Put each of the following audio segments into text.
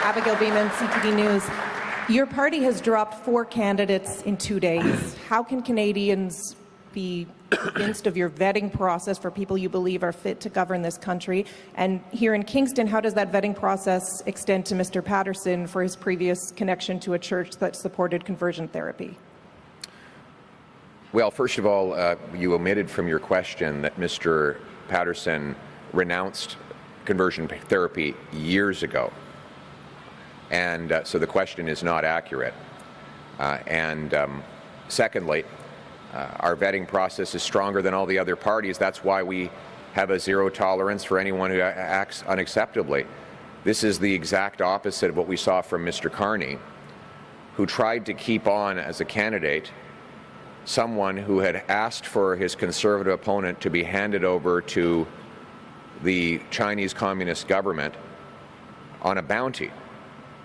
Abigail Beeman, CTV News. Your party has dropped 4 candidates in 2 days. How can Canadians be convinced of your vetting process for people you believe are fit to govern this country? And here in Kingston, how does that vetting process extend to Mr. Patterson for his previous connection to a church that supported conversion therapy? Well, first of all, you omitted from your question that Mr. Patterson renounced conversion therapy years ago. And so the question is not accurate. Secondly, our vetting process is stronger than all the other parties. That's why we have a zero tolerance for anyone who acts unacceptably. This is the exact opposite of what we saw from Mr. Carney, who tried to keep on as a candidate someone who had asked for his Conservative opponent to be handed over to the Chinese Communist government on a bounty,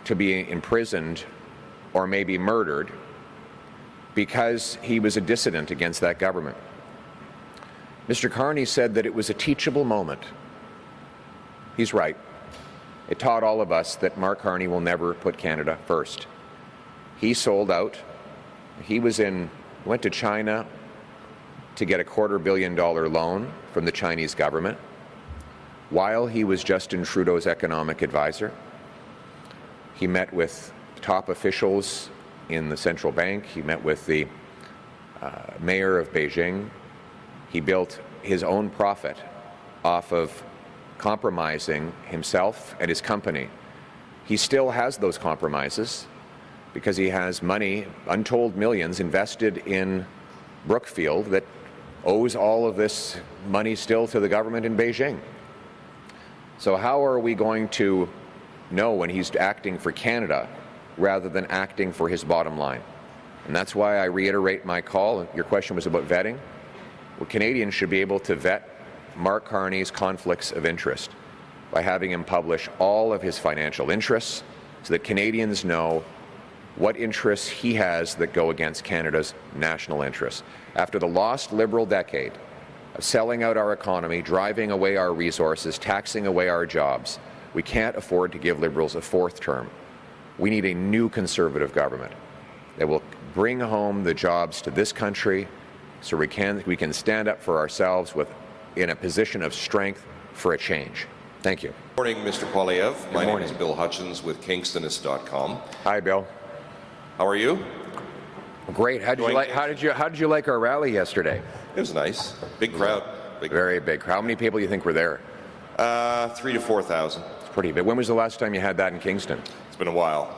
to be imprisoned or maybe murdered because he was a dissident against that government. Mr. Carney said that it was a teachable moment. He's right. It taught all of us that Mark Carney will never put Canada first. He sold out. He went to China to get a $250 million loan from the Chinese government while he was Justin Trudeau's economic advisor. He met with top officials in the central bank. He met with the mayor of Beijing. He built his own profit off of compromising himself and his company. He still has those compromises because he has money, untold millions, invested in Brookfield that owes all of this money still to the government in Beijing. So how are we going to know when he's acting for Canada rather than acting for his bottom line? And that's why I reiterate my call. Your question was about vetting. Well, Canadians should be able to vet Mark Carney's conflicts of interest by having him publish all of his financial interests so that Canadians know what interests he has that go against Canada's national interests. After the lost Liberal decade of selling out our economy, driving away our resources, taxing away our jobs, we can't afford to give Liberals a 4th term. We need a new Conservative government that will bring home the jobs to this country so we can stand up for ourselves in a position of strength for a change. Thank you. Good morning, Mr. Poilievre. My name is Bill Hutchins with Kingstonist.com. Hi, Bill. How are you? Great. How did you like our rally yesterday? It was nice. Big crowd. Very big crowd. How many people do you think were there? 3,000 to 4,000. It's pretty big. When was the last time you had that in Kingston? It's been a while.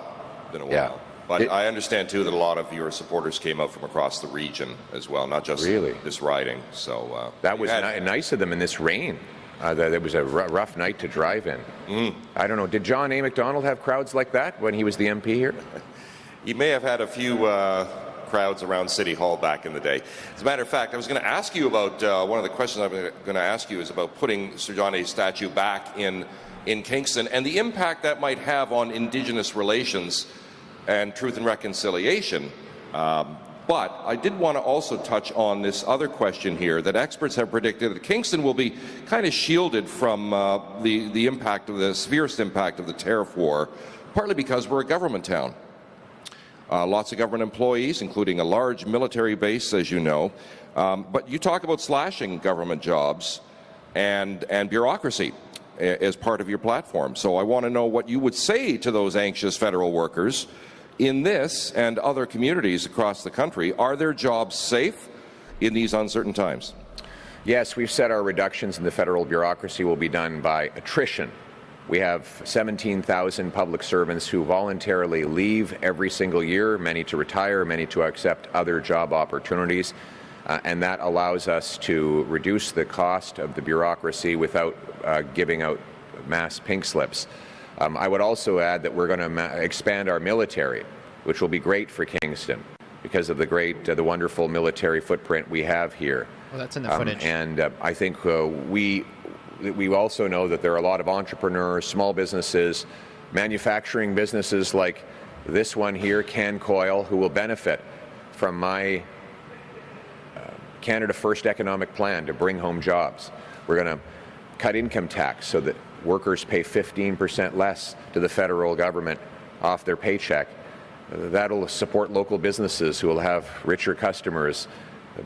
Yeah. But I understand too that a lot of your supporters came out from across the region as well, not just this riding. So that was nice of them in this rain. It was a rough night to drive in. I don't know. Did John A. Macdonald have crowds like that when he was the MP here? He may have had a few crowds around City Hall back in the day. As a matter of fact, I was going to ask you about one of the questions I'm going to ask you is about putting Sir John A.'s statue back in Kingston and the impact that might have on Indigenous relations and truth and reconciliation. But I did want to also touch on this other question here that experts have predicted that Kingston will be kind of shielded from the impact of the severest impact of the tariff war, partly because we're a government town. Lots of government employees, including a large military base, as you know. But you talk about slashing government jobs and bureaucracy as part of your platform. So I want to know what you would say to those anxious federal workers in this and other communities across the country. Are their jobs safe in these uncertain times? Yes, we've said our reductions in the federal bureaucracy will be done by attrition. We have 17,000 public servants who voluntarily leave every single year, many to retire, many to accept other job opportunities, and that allows us to reduce the cost of the bureaucracy without giving out mass pink slips. I would also add that we're going to expand our military, which will be great for Kingston because of the wonderful military footprint we have here. Well, that's in the footage. And I think we also know that there are a lot of entrepreneurs, small businesses, manufacturing businesses like this one here, Can Coil, who will benefit from my Canada First economic plan to bring home jobs. We're going to cut income tax so that workers pay 15% less to the federal government off their paycheck. That'll support local businesses who will have richer customers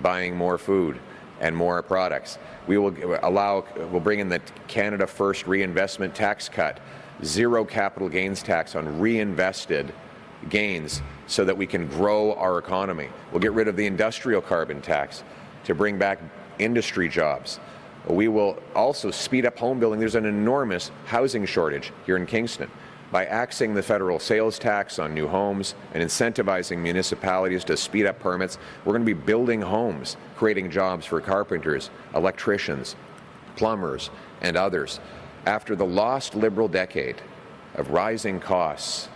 buying more food and more products. We'll bring in the Canada First reinvestment tax cut, zero capital gains tax on reinvested gains so that we can grow our economy. We'll get rid of the industrial carbon tax to bring back industry jobs. We will also speed up home building. There's an enormous housing shortage here in Kingston. By axing the federal sales tax on new homes and incentivizing municipalities to speed up permits, we're going to be building homes, creating jobs for carpenters, electricians, plumbers, and others. After the lost Liberal decade of rising costs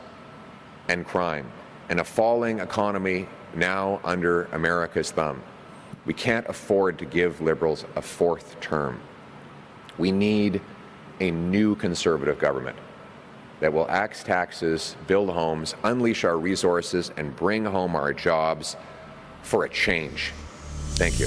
and crime and a falling economy now under America's thumb, we can't afford to give Liberals a fourth term. We need a new Conservative government that will axe taxes, build homes, unleash our resources, and bring home our jobs for a change. Thank you.